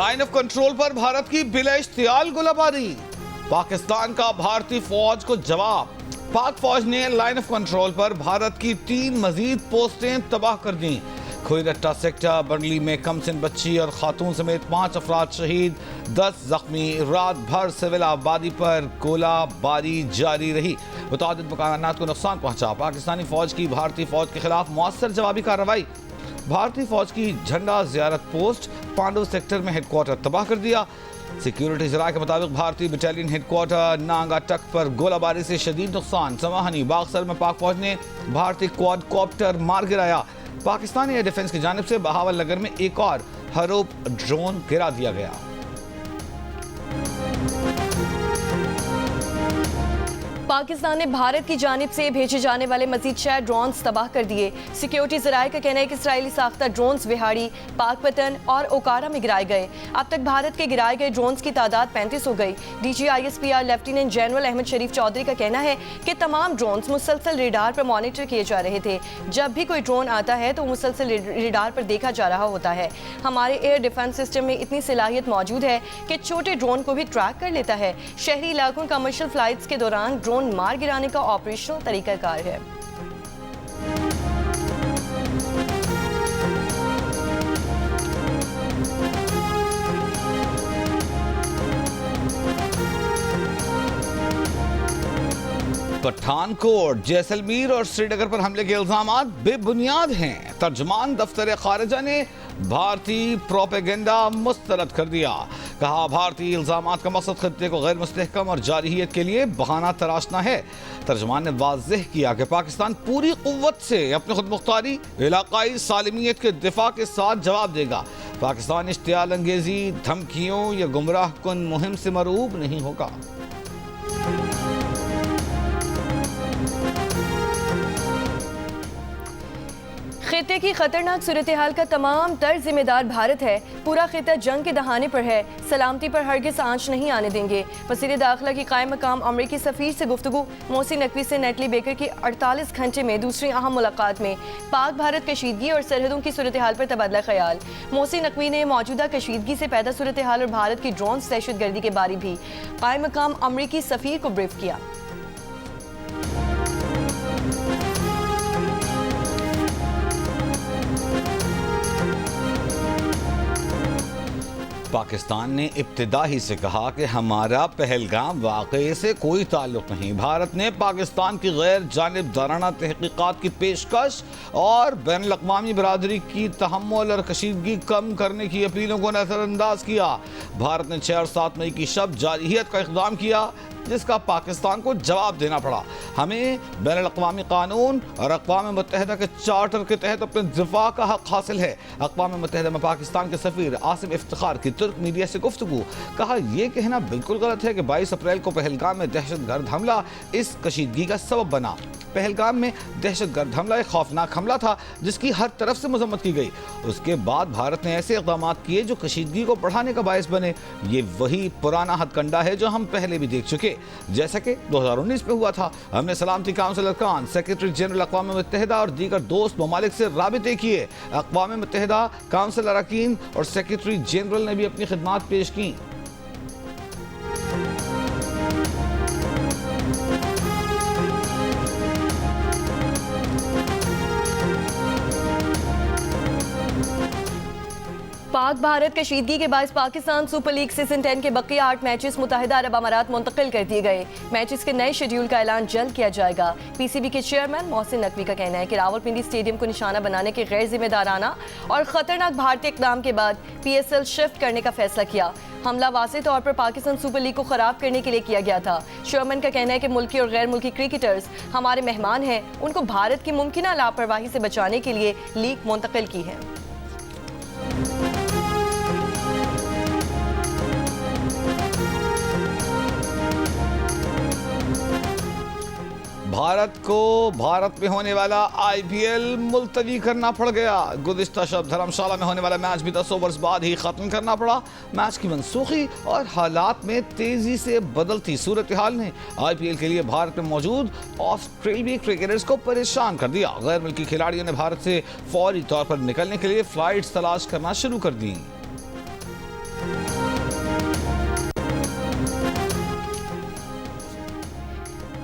Line of control पर भारत की बिला इश्तियाल गोलाबारी। पाकिस्तान का भारतीय फौज को जवाब। पाक फौज ने लाइन ऑफ कंट्रोल पर भारत की 3 मजीद पोस्टें तबाह कर दी। खोईरट्टा सेक्टर बरली में कमसिन बच्ची और खातून समेत 5 अफराद शहीद, 10 जख्मी। रात भर सिविल आबादी पर गोलाबारी जारी रही, मुतादिद मकानात को नुकसान पहुंचा। पाकिस्तानी फौज की भारतीय फौज के खिलाफ मौसर जवाबी कार्रवाई। भारतीय फौज की झंडा जियारत पोस्ट पांडव सेक्टर में हेडक्वार्टर तबाह कर दिया। सिक्योरिटी जराये के मुताबिक भारतीय बटालियन हेडक्वार्टर नांगा टक पर गोलाबारी से शदीद नुकसान। समाहनी बागसर में पाक फौज ने भारतीय क्वाडकॉप्टर मार गिराया। पाकिस्तानी एयर डिफेंस की जानिब से बहावल नगर में एक और हरूप ड्रोन गिरा दिया गया। पाकिस्तान ने भारत की जानिब से भेजे जाने वाले मजीद 6 ड्रोन्स तबाह कर दिए। सिक्योरिटी जराये का कहना है कि इसराइली साख्ता ड्रोन्स विहाड़ी, पाकपतन और ओकारा में गिराए गए। अब तक भारत के गिराए गए ड्रोन्स की तादाद 35 हो गई। DGISPR लेफ्टिनेंट जनरल अहमद शरीफ चौधरी का कहना है कि तमाम ड्रोन्स मुसलसल रेडार पर मॉनिटर किए जा रहे थे। जब भी कोई ड्रोन आता है तो मुसलसल रेडार पर देखा जा रहा होता है। हमारे एयर डिफेंस सिस्टम में इतनी सलाहियत मौजूद है कि छोटे ड्रोन को भी ट्रैक कर लेता है। शहरी इलाकों कमर्शियल फ्लाइट्स के दौरान ड्रोन मार गिराने का ऑपरेशनल तरीकाकार है। पठानकोट, जैसलमेर और श्रीनगर पर हमले के इल्जामात बेबुनियाद हैं। तर्जुमान दफ्तर खारिजा ने भारतीय प्रोपेगेंडा मुस्तरद कर दिया। कहा, भारतीय इल्जामात का मकसद खत्ते को गैर मुस्तहकम और जारहियत के लिए बहाना तराशना है। तर्जुमान ने वाज़ेह किया कि पाकिस्तान पूरी कुव्वत से अपनी खुद मुख्तारी, इलाकाई सालिमियत के दिफा के साथ जवाब देगा। पाकिस्तान इश्तियाल अंगेजी, धमकियों या गुमराह कुन मुहिम से मरूब नहीं होगा। खित्ते की खतरनाक सूरत हाल का तमाम तर जिम्मेदार भारत है। पूरा खित्ता जंग के दहाने पर है। सलामती पर हरगिज़ आंच नहीं आने देंगे। वज़ीर दाखिला की कायम मकाम अमरीकी सफ़ीर से गुफ्तगू। मोहसिन नकवी से नेटली बेकर की 48 घंटे में दूसरी अहम मुलाकात में पाक भारत कशीदगी और सरहदों की सूरत हाल पर तबादला ख्याल। मोहसिन नकवी ने मौजूदा कशीदगी से पैदा सूरत हाल और भारत की ड्रोन दहशतगर्दी के बारे भी कायम मकाम अमरीकी सफ़ीर को ब्रीफ किया। पाकिस्तान ने इब्तिदा ही से कहा कि हमारा पहलगाम वाक़े से कोई ताल्लुक़ नहीं। भारत ने पाकिस्तान की गैर जानिबदाराना तहक़ीक़ात की पेशकश और बैनुल अक़वामी बरादरी की तहम्मुल और कशीदगी कम करने की अपीलों को नज़रअंदाज किया। भारत ने 6 और 7 मई की शब जारहियत का इक़दाम किया, जिसका पाकिस्तान को जवाब देना पड़ा। हमें बैनुल अक़वामी कानून और अक़वाम मुत्तहिदा के चार्टर के तहत अपने दिफा का हक़ हासिल है। अक़वाम मुत्तहिदा में पाकिस्तान के सफ़ीर आसिम इफ्तिखार की तुर्क मीडिया से गुफ्तगू। कहा, यह कहना बिल्कुल गलत है कि 22 अप्रैल को पहलगाम में दहशतगर्द हमला इस कशीदगी का सबब बना। पहलगाम में दहशतगर्द हमला एक खौफनाक हमला था जिसकी हर तरफ से मजम्मत की गई। उसके बाद भारत ने ऐसे इक़दाम किए जो कशीदगी को बढ़ाने का बायस बने। ये वही पुराना हथकंडा है जो हम पहले भी देख चुके, जैसा कि 2019 में हुआ था। हमने सलामती काउंसिल अरकान, सेक्रेटरी जनरल अक़वाम मुत्तहिदा और दीगर दोस्त ममालिक से राबिते किए। अक़वाम मुत्तहिदा काउंसिल अरकान और सेक्रेटरी जनरल ने भी अपनी खिदमात पेश की। पाक भारत कशीदगी के बाद पाकिस्तान सुपर लीग सीजन 10 के बकिया 8 मैचेस मुत्तहिदा अरब अमारात मुंतकिल कर दिए गए। मैचेस के नए शेड्यूल का ऐलान जल्द किया जाएगा। PCB के चेयरमैन मोहसिन नकवी का कहना है कि रावलपिंडी स्टेडियम को निशाना बनाने के गैर जिम्मेदाराना और खतरनाक भारतीय इक़दाम के बाद PSL शिफ्ट करने का फैसला किया। हमला वाज़ेह तौर पर पाकिस्तान सुपर लीग को ख़राब करने के लिए किया गया था। चेयरमैन का कहना है कि मुल्की और गैर मुल्की क्रिकेटर्स हमारे मेहमान हैं, उनको भारत की मुमकिन लापरवाही से बचाने के लिए लीग मुंतकिल की है। भारत को भारत में होने वाला IPL मुलतवी करना पड़ गया। गुज़िश्ता शब धर्मशाला में होने वाला मैच भी 10 ओवर्स बाद ही ख़त्म करना पड़ा। मैच की मनसूखी और हालात में तेज़ी से बदलती सूरत हाल ने IPL के लिए भारत में मौजूद ऑस्ट्रेलियाई क्रिकेटर्स को परेशान कर दिया। गैर मुल्की खिलाड़ियों ने भारत से फौरी तौर पर निकलने के लिए फ़्लाइट्स तलाश करना शुरू कर दी।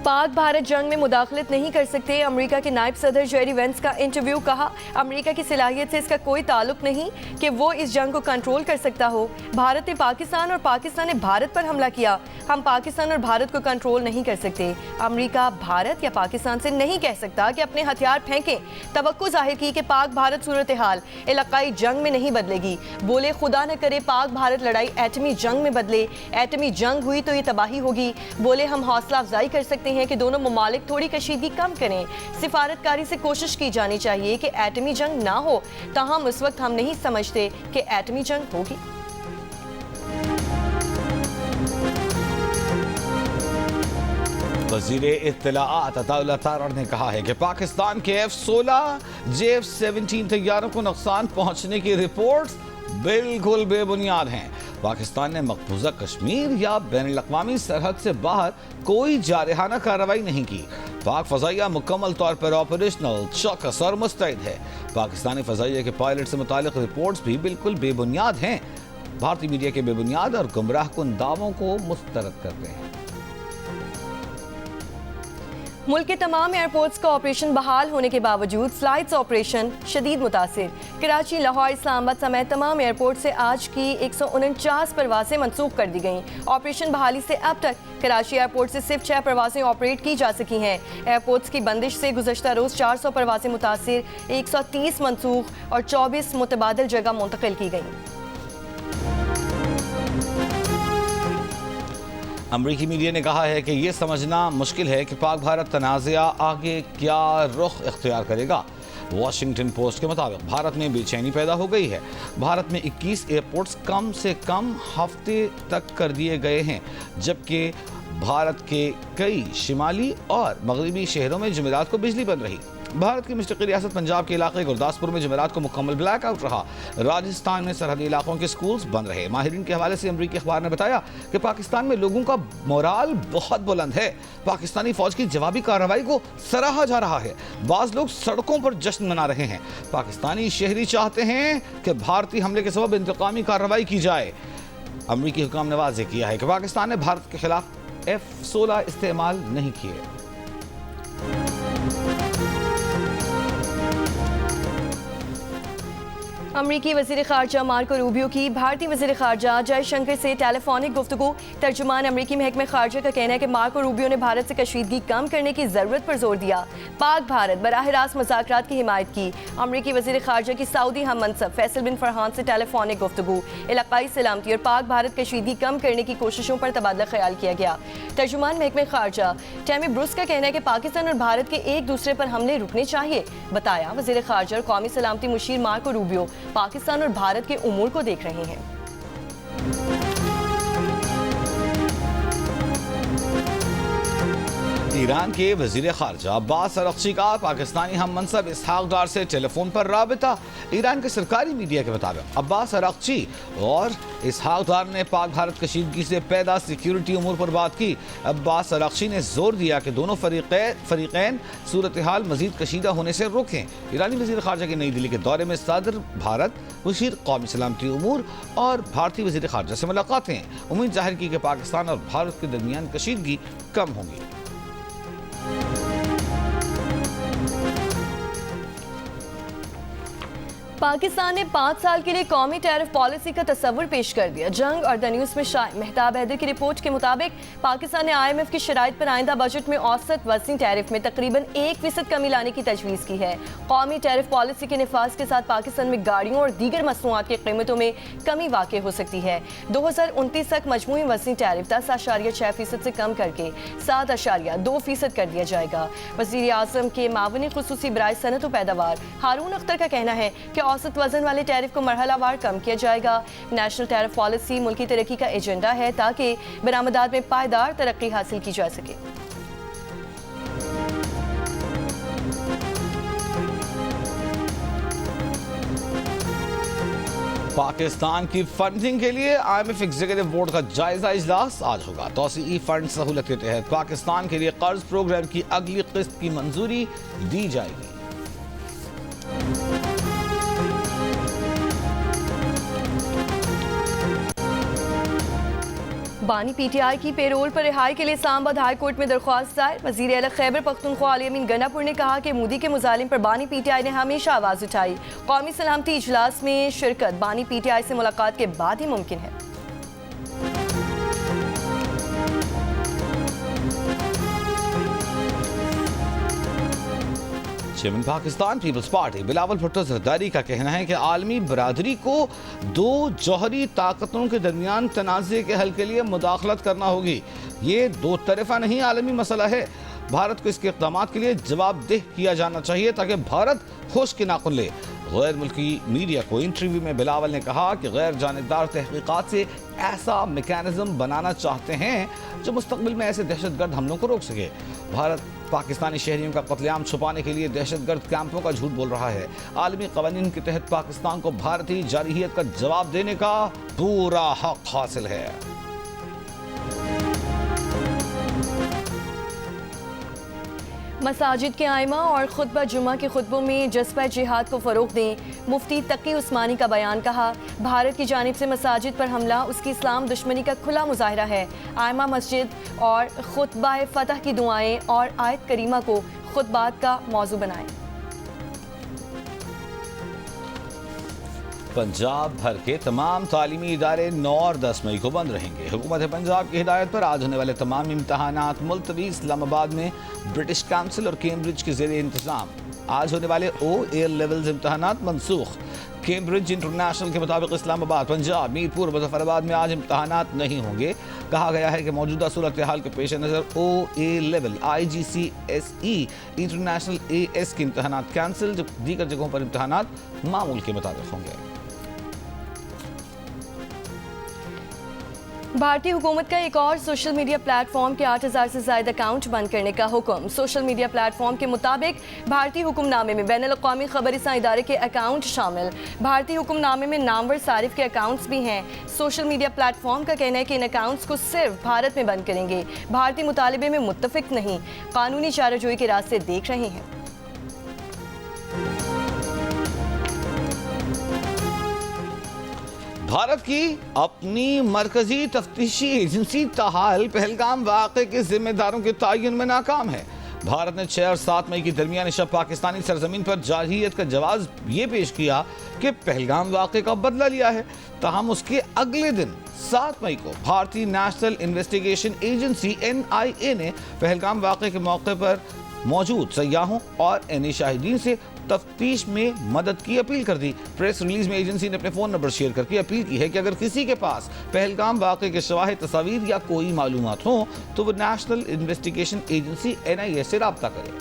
पाक भारत जंग में मुदाखलत नहीं कर सकते, अमेरिका के नायब सदर जेरी वेंस का इंटरव्यू। कहा, अमेरिका की सलाहियत से इसका कोई ताल्लुक नहीं कि वो इस जंग को कंट्रोल कर सकता हो। भारत ने पाकिस्तान और पाकिस्तान ने भारत पर हमला किया। हम पाकिस्तान और भारत को कंट्रोल नहीं कर सकते। अमेरिका भारत या पाकिस्तान से नहीं कह सकता कि अपने हथियार फेंकें। तवक्को जाहिर की कि पाक भारत सूरत हाल इलाकाई जंग में नहीं बदलेगी। बोले, खुदा न करे पाक भारत लड़ाई एटमी जंग में बदले। एटमी जंग हुई तो ये तबाही होगी। बोले, हम हौसला अफजाई कर सकते हैं कि दोनों ममालिक थोड़ी कशीदगी कम करें। सिफारतकारी से कोशिश की जानी चाहिए कि एटमी जंग ना हो। ताहम उस वक्त हम नहीं समझते कि एटमी जंग होगी। वज़ीर इत्तलाआत अताउल्लाह तारड़ ने कहा है कि पाकिस्तान के F-16 J-17 तैयारों को नुकसान पहुंचने की रिपोर्ट्स बिल्कुल बेबुनियाद हैं। पाकिस्तान ने मकबूजा कश्मीर या बैनुल-अक़वामी सरहद से बाहर कोई जारहाना कार्रवाई नहीं की। पाक फ़ज़ाइया मुकम्मल तौर पर ऑपरेशनल, चौकस और मुस्तैद है। पाकिस्तानी फ़ज़ाइया के पायलट से मुतालिक रिपोर्ट्स भी बिल्कुल बेबुनियाद हैं। भारतीय मीडिया के बेबुनियाद और गुमराहकुन दावों को मुस्तरद करते हैं। मुल्क के तमाम एयरपोर्ट्स का ऑपरेशन बहाल होने के बावजूद फ्लाइट्स ऑपरेशन शदीद मुतासिर। कराची, लाहौर, इस्लामाबाद समेत तमाम एयरपोर्ट से आज की 149 परवासें मनसूख कर दी गईं। ऑपरेशन बहाली से अब तक कराची एयरपोर्ट से सिर्फ 6 परवासें ऑपरेट की जा सकी हैं। एयरपोर्ट्स की बंदिश से गुज़श्ता रोज़ 400 परवासें मुतासिर, 130 मनसूख और 24 मुतबादल जगह मुंतकिल की गईं। अमरीकी मीडिया ने कहा है कि यह समझना मुश्किल है कि पाक भारत तनाज़ा आगे क्या रुख इख्तियार करेगा। वॉशिंगटन पोस्ट के मुताबिक भारत में बेचैनी पैदा हो गई है। भारत में 21 एयरपोर्ट्स कम से कम हफ्ते तक कर दिए गए हैं, जबकि भारत के कई शिमाली और मगरबी शहरों में जुमेरात को बिजली बंद रही। भारत की मुस्तकिल रियासत पंजाब के इलाके गुरदासपुर में जुमेरात को मुकम्मल ब्लैकआउट रहा। राजस्थान में सरहदी इलाकों के स्कूल्स बंद रहे। माहिरीन के हवाले से अमरीकी अखबार ने बताया कि पाकिस्तान में लोगों का मोराल बहुत बुलंद है। पाकिस्तानी फौज की जवाबी कार्रवाई को सराहा जा रहा है। बाज लोग सड़कों पर जश्न मना रहे हैं। पाकिस्तानी शहरी चाहते हैं कि भारतीय हमले के सबब इंतकामी कार्रवाई की जाए। अमरीकी हुकाम ने वाज़ेह किया है कि पाकिस्तान ने भारत के खिलाफ F-16 इस्तेमाल नहीं किए। अमरीकी वज़ीर ख़ारजा मार्को रूबियो की भारतीय वज़ीर ख़ारजा जयशंकर से टेलीफोनिक गुफ्तगू। तर्जुमान अमरीकी महकमे ख़ारजा का कहना है कि मार्को रूबियो ने भारत से कशीदगी कम करने की ज़रूरत पर जोर दिया। पाक भारत बराह रास्त मुज़ाकरात की हिमायत की। अमरीकी वज़ीर ख़ारजा की सऊदी हम मनसब फैसल बिन फरहान से टेलीफोनिक गुफ्तगू। इलाकाई सलामती और पाक भारत कशीदगी कम करने की कोशिशों पर तबादला ख्याल किया गया। तर्जुमान महकमे ख़ारजा टैमी ब्रूस का कहना है कि पाकिस्तान और भारत के एक दूसरे पर हमले रुकने चाहिए। बताया, वज़ीर ख़ारजा और कौमी सलामती मुशीर मार्को रूबियो पाकिस्तान और भारत के उमूर को देख रहे हैं। ईरान के वज़ीर ख़ारजा अब्बास अरग़ची का पाकिस्तानी हम मनसब इसहाक डार से टेलीफोन पर राबिता। ईरान के सरकारी मीडिया के मुताबिक अब्बास अरग़ची और इसहाक डार ने पाक भारत कशीदगी से पैदा सिक्योरिटी उमूर पर बात की। अब्बास अरग़ची ने जोर दिया कि दोनों फरीक़ैन सूरत हाल मज़ीद कशीदा होने से रोकें। ईरानी वज़ीर ख़ारजा के नई दिल्ली के दौरे में सदर भारत, मुशीर कौमी सलामती उमूर और भारतीय वज़ीर ख़ारजा से मुलाकातें। उम्मीद जाहिर की कि पाकिस्तान और भारत के दरमियान कशीदगी कम होगी। पाकिस्तान ने 5 साल के लिए कौमी टैरिफ पॉलिसी का तस्वुर पेश कर दिया। जंग और द न्यूज़ में शायद मेहताब हैदर की रिपोर्ट के मुताबिक पाकिस्तान ने IMF की शराइत पर आइंदा बजट में औसत वज़नी टैरिफ में तकरीबन 1% कमी लाने की तजवीज़ की है। कौमी टैरिफ पॉलिसी के निफाज के साथ पाकिस्तान में गाड़ियों और दीगर मसनूआत की कीमतों में कमी वाक़ हो सकती है। 2029 तक मजमूई वज़नी टैरिफ 10.6% से कम करके 7.2% कर दिया जाएगा। वज़ीर आज़म के मावनी ख़ुसूसी बराए सनअत व पैदावार हारून अख्तर का कहना है कि औसत वजन वाले टैरिफ को मरहलावार कम किया जाएगा। नेशनल टैरिफ पॉलिसी मुल्की तरक्की का एजेंडा है ताकि बरामदात में पायदार तरक्की हासिल की जा सके। पाकिस्तान की फंडिंग के लिए IMF एग्जीक्यूटिव बोर्ड का जायजा इजलास आज होगा। तौसीई फंड सहूलत के तहत पाकिस्तान के लिए कर्ज प्रोग्राम की अगली किस्त की मंजूरी दी जाएगी। बानी पीटीआई की पेरोल पर रिहाई के लिए इस्लामाबाद हाई कोर्ट में दरख्वास्त दायर। वज़ीर आला खैबर पख्तूनख्वा अली अमीन गन्नापुर ने कहा कि मोदी के मुजालिम पर बानी पीटीआई ने हमेशा आवाज़ उठाई। कौमी सलामती इजलास में शिरकत बानी पीटीआई से मुलाकात के बाद ही मुमकिन है। Chairman Pakistan peoples party Bilawal Bhutto Zardari का कहना है कि आलमी बरादरी को दो जौहरी ताकतों के दरमियान तनाज़े के हल के लिए मुदाखलत करना होगी। ये दो तरफा नहीं आलमी मसला है। भारत को इसके इक़दाम के लिए जवाबदेह किया जाना चाहिए ताकि भारत होश के नाखुन ले। गैर मुल्की मीडिया को इंटरव्यू में बिलावल ने कहा कि गैर जानिबदार तहकीकात से ऐसा मेकानिज़म बनाना चाहते हैं जो मुस्तकबिल में ऐसे दहशतगर्द हमलों को रोक सके। भारत पाकिस्तानी शहरियों का कत्लेआम छुपाने के लिए दहशतगर्द कैंपों का झूठ बोल रहा है। आलमी कवानीन के तहत पाकिस्तान को भारतीय जारहियत का जवाब देने का पूरा हक हासिल है। मसाजिद के आइमा और खुतबा जुमा के खुतबों में जज्बा जिहाद को फ़रोग़ दें। मुफ्ती तकी उस्मानी का बयान। कहा, भारत की जानिब से मसाजिद पर हमला उसकी इस्लाम दुश्मनी का खुला मुजाहिरा है। आइमा मस्जिद और खुतबा फतह की दुआएं और आयत करीमा को खुतबात का मौजू बनाएं। पंजाब भर के तमाम तालीमी इदारे 9 और 10 मई को बंद रहेंगे। हुकूमत पंजाब की हिदायत पर आज होने वाले तमाम इम्तहानात मुलतवी। इस्लामाबाद में ब्रिटिश काउंसिल और कैम्ब्रिज के ज़ेरे इंतज़ाम आज होने वाले OA लेवल्स इम्तहानात मनसूख। कैम्ब्रिज इंटरनेशनल के मुताबिक इस्लामाबाद, पंजाब, मीरपुर, मुजफ्फराबाद में आज इम्तहानात नहीं होंगे। कहा गया है कि मौजूदा सूरत हाल के पेश नज़र OA level IGCSE international AS के इम्तहानात कैंसिल, जब दीगर जगहों पर इम्तहानात मामूल के मुताबिक होंगे। भारतीय हुकूमत का एक और सोशल मीडिया प्लेटफॉर्म के 8000 से ज़ायद अकाउंट बंद करने का हुक्म। सोशल मीडिया प्लेटफॉर्म के मुताबिक भारतीय हुक्मनामे में बैनुल अक़वामी खबरिस्तां इदारे के अकाउंट शामिल। भारतीय हुक्मनामे में नामवर सारिफ के अकाउंट्स भी हैं। सोशल मीडिया प्लेटफॉर्म का कहना है कि इन अकाउंट्स को सिर्फ भारत में बंद करेंगे। भारतीय मुतालिबे में मुत्तफिक नहीं, कानूनी चाराजोई के रास्ते देख रहे हैं। भारत की अपनी मरकजी तफ्तीशी एजेंसी ताहाल पहलगाम वाक़े के जिम्मेदारों के तयन में नाकाम है। भारत ने 6 और 7 मई की दरमियान शब पाकिस्तानी सरजमीन पर जारहियत का जवाब ये पेश किया कि पहलगाम वाक़े का बदला लिया है। ताहम उसके अगले दिन 7 मई को भारतीय नेशनल इन्वेस्टिगेशन एजेंसी NIA ने पहलगाम वाक़े के मौके पर मौजूद सयाहों और एनी शाहिदीन से तफ्तीश में मदद की अपील कर दी। प्रेस रिलीज में एजेंसी ने अपने फ़ोन नंबर शेयर करके अपील की है कि अगर किसी के पास पहलगाम वाक़े के शवाहिद, तस्वीर या कोई मालूमात हो तो वो नेशनल इन्वेस्टिगेशन एजेंसी NIA से रब्ता करे।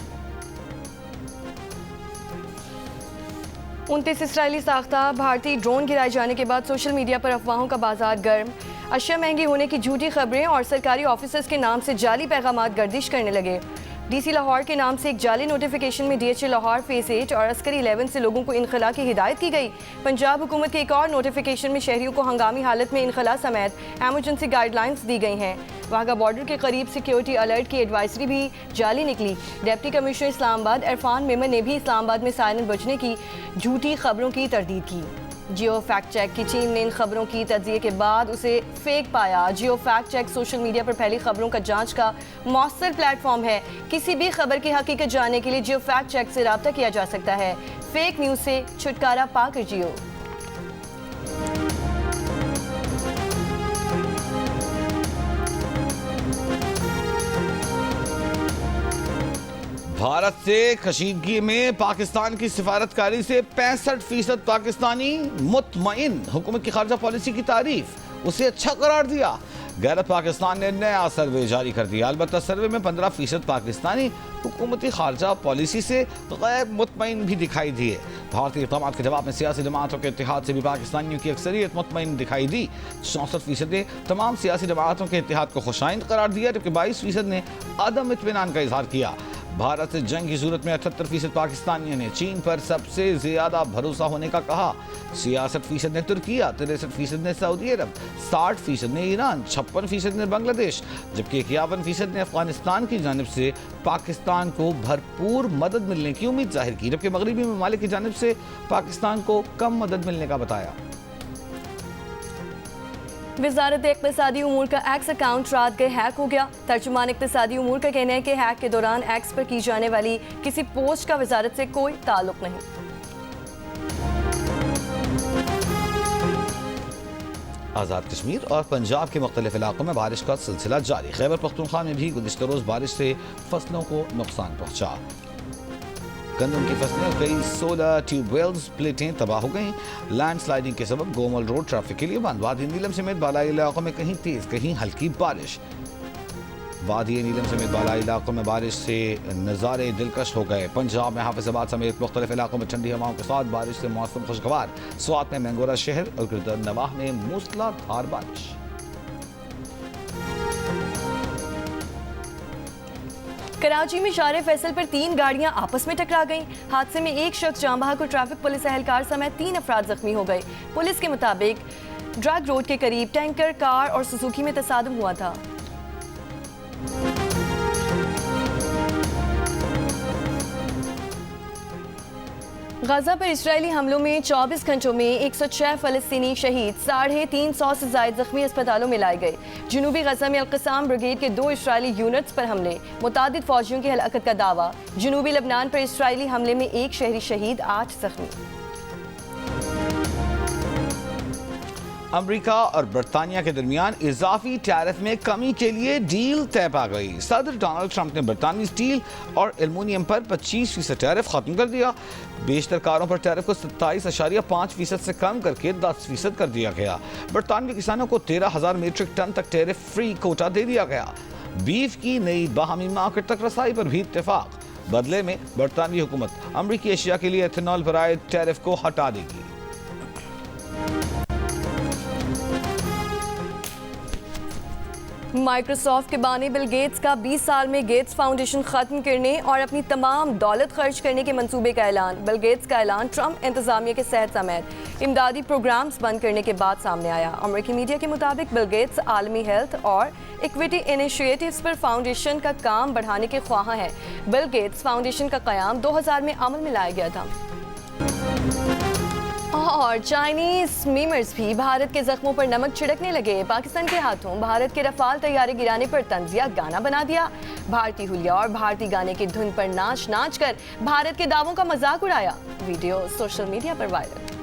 29 इसराइली साख्ता भारतीय ड्रोन गिराए जाने के बाद सोशल मीडिया पर अफवाहों का बाजार गर्म। अशिया महंगी होने की झूठी खबरें और सरकारी ऑफिसर्स के नाम से जाली पैगामात गर्दिश करने लगे। DC लाहौर के नाम से एक जाली नोटिफिकेशन में DHA लाहौर फेज 8 और अस्करी 11 से लोगों को इनखला की हिदायत की गई। पंजाब हुकूमत के एक और नोटिफिकेशन में शहरियों को हंगामी हालत में इनखला समेत एमरजेंसी गाइडलाइंस दी गई हैं। वाघा बॉर्डर के करीब सिक्योरिटी अलर्ट की एडवाइजरी भी जाली निकली। डिप्टी कमिश्नर इस्लामाबाद इरफान मेमन ने भी इस्लामाबाद में सायरन बजने की झूठी खबरों की तरदीद की। जियो फैक्ट चेक की टीम ने इन खबरों की तज्जिए के बाद उसे फेक पाया। जियो फैक्ट चेक सोशल मीडिया पर फैली खबरों का जांच का मौसर प्लेटफॉर्म है। किसी भी खबर की हकीकत जानने के लिए जियो फैक्ट चेक से रब्ता किया जा सकता है। फेक न्यूज़ से छुटकारा पाकर जियो। भारत से कशीदगी में पाकिस्तान की सिफारतकारी से 65% पाकिस्तानी मुतमईन। हुकूमत की खारजा पॉलिसी की तारीफ, उसे अच्छा करार दिया। गैरत पाकिस्तान ने नया सर्वे जारी कर दिया। अलबत्ता सर्वे में 15% पाकिस्तानी हुकूमती खारजा पॉलिसी से गैर मुतमईन भी दिखाई दिए। भारतीय इक़दाम के जवाब में सियासी जमातों के इत्तेहाद से भी पाकिस्तानियों की अक्सरियत मुतमईन दिखाई दी। 64% ने तमाम सियासी जमातों के इत्तेहाद को खुशाइंद करार दिया, जबकि 22% ने अदम इत्मीनान का इजहार किया। भारत से जंग की सूरत में 78% पाकिस्तानियों ने चीन पर सबसे ज्यादा भरोसा होने का कहा। 66% ने तुर्किया, 63% ने सऊदी अरब, 60% ने ईरान, 56% ने बांग्लादेश, जबकि 51% ने अफगानिस्तान की जानिब से पाकिस्तान को भरपूर मदद मिलने की उम्मीद जाहिर की, जबकि मगरबी ममालिक की जानिब से पाकिस्तान को कम मदद मिलने का बताया। वजारत इक़्तिसादी उमूर का एक्स अकाउंट रात गए हैक हो गया। तर्जुमान इक़्तिसादी उमूर का कहना है कि हैक के दौरान एक्स पर की जाने वाली किसी पोस्ट का वजारत से कोई ताल्लुक नहीं। आज़ाद कश्मीर और पंजाब के मुख्तलिफ इलाकों में बारिश का सिलसिला जारी। खैबर पख्तूनख्वा में भी गुज़िश्ता रोज़ बारिश से फसलों को नुकसान पहुँचा। गंदम की फसलें और कई 16 ट्यूबवेल्स प्लेटें तबाह हो गई। लैंड स्लाइडिंग के सबब गोमल रोड ट्रैफिक के लिए बंद। वादी नीलम समेत बालाई इलाकों में कहीं तेज कहीं हल्की बारिश। वादी नीलम समेत बालाई इलाकों में बारिश से नज़ारे दिलकश हो गए। पंजाब में हाफिजाबाद समेत मुख्तलिफ इलाकों में ठंडी हवाओं के साथ बारिश से मौसम खुशगवार। स्वात में मैंगोरा शहर और गिरदर नवाह में मूसलाधार बारिश। कराची में शारे फैसल पर 3 गाड़ियां आपस में टकरा गईं। हादसे में एक शख्स जाँ बहक और ट्रैफिक पुलिस एहलकार समेत 3 अफराद जख्मी हो गए। पुलिस के मुताबिक ड्रग रोड के करीब टैंकर कार और सुजुकी में तसादुम हुआ था। गजा पर इजरायली हमलों में 24 घंटों में 106 फलस्तीनी शहीद, 350 से ज्यादा जख्मी अस्पतालों में लाए गए। जनूबी गजा में अल-क़साम ब्रिगेड के 2 इजरायली यूनिट्स पर हमले, मुतादिद फौजियों की हलाकत का दावा। जनूबी लबनान पर इजरायली हमले में 1 शहरी शहीद, 8 जख्मी। अमेरिका और बरतानिया के दरमियान इजाफी टैरिफ में कमी के लिए डील तय पा गई। सदर डोनाल्ड ट्रंप ने बरतानवी स्टील और एल्युमिनियम पर 25% टैरिफ खत्म कर दिया। बेशतर कारों पर टैरिफ को 27.5% से कम करके 10% कर दिया गया। बरतानवी किसानों को 13,000 मीट्रिक टन तक टैरिफ फ्री कोटा दे दिया गया। बीफ की नई बाहमी मार्केट तक रसाई पर भी इत्तेफाक। बदले में बरतानवी हुकूमत अमरीकी एशिया के लिए एथेनॉल पर आए टैरिफ को हटा देगी। माइक्रोसॉफ्ट के बानी बिल गेट्स का 20 साल में गेट्स फाउंडेशन खत्म करने और अपनी तमाम दौलत खर्च करने के मंसूबे का ऐलान। बिल गेट्स का ऐलान ट्रंप इंतजामिया के सेहत समेत इमदादी प्रोग्राम्स बंद करने के बाद सामने आया। अमेरिकी मीडिया के मुताबिक बिल गेट्स आलमी हेल्थ और इक्विटी इनिशिएटिव्स पर फाउंडेशन का काम बढ़ाने के ख्वाह हैं। बिल गेट्स फाउंडेशन का क़याम 2000 में अमल में लाया गया था। और चाइनीज मीमर्स भी भारत के जख्मों पर नमक छिड़कने लगे। पाकिस्तान के हाथों भारत के रफाल तैयारे गिराने पर तंजिया गाना बना दिया। भारतीय हुलिया और भारतीय गाने की धुन पर नाच नाच कर भारत के दावों का मजाक उड़ाया। वीडियो सोशल मीडिया पर वायरल।